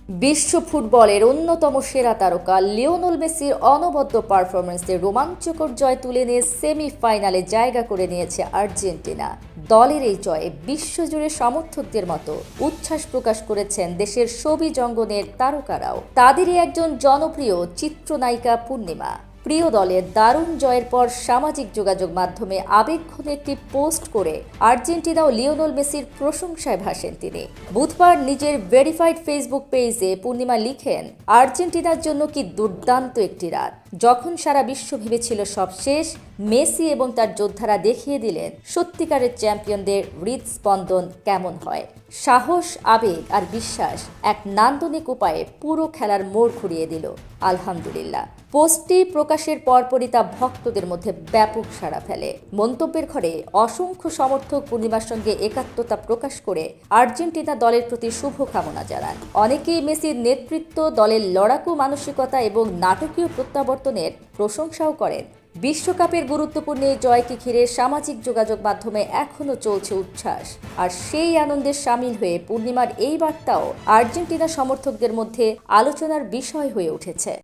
বিশ্ব ফুটবলের অন্যতম সেরা তারকা লিওনেল মেসির অনবদ্য পারফরম্যান্সে রোমাঞ্চকর জয় তুলে নিয়ে সেমিফাইনালে জায়গা করে নিয়েছে আর্জেন্টিনা। দলের এই জয়ে বিশ্বজুড়ে সমর্থকদের মতো উচ্ছ্বাস প্রকাশ করেছেন দেশের শোবিজ অঙ্গনের তারকারাও। তাদেরই একজন জনপ্রিয় চিত্রনায়িকা পূর্ণিমা। প্রিয় দলের দারুণ জয়ের পর সামাজিক যোগাযোগ মাধ্যমে আবেগঘন একটি পোস্ট করে আর্জেন্টিনা ও লিওনেল মেসির প্রশংসায় ভাসেন তিনি। বুধবার নিজের ভেরিফাইড ফেসবুক পেজে পূর্ণিমা লিখেন, আর্জেন্টিনার জন্য কি দুর্দান্ত একটি রাত। যখন সারা বিশ্ব ভেবেছিল সব শেষ, মেসি এবং তার যোদ্ধারা দেখিয়ে দিলেন সত্যিকারের চ্যাম্পিয়নদের হৃদস্পন্দন কেমন হয়। সাহস, আবেগ আর বিশ্বাস এক নান্দনিক উপায়ে পুরো খেলার মোড় ঘুরিয়ে দিল। আলহামদুলিল্লাহ। পোস্টটি প্রকাশের পরপরই তা ভক্তদের মধ্যে ব্যাপক সাড়া ফেলে। মন্তব্যের ঘরে অসংখ্য সমর্থক পূর্ণিমার সঙ্গে একাত্মতা প্রকাশ করে আর্জেন্টিনা দলের প্রতি শুভকামনা জানান। অনেকেই মেসির নেতৃত্ব, দলের লড়াকু মানসিকতা এবং নাটকীয় প্রত্যাবর্তনের প্রশংসাও করেন। বিশ্বকাপের গুরুত্বপূর্ণ এই জয়কে ঘিরে সামাজিক যোগাযোগ মাধ্যমে এখনও চলছে উচ্ছ্বাস। আর সেই আনন্দের সামিল হয়ে পূর্ণিমার এই বার্তাও আর্জেন্টিনা সমর্থকদের মধ্যে আলোচনার বিষয় হয়ে উঠেছে।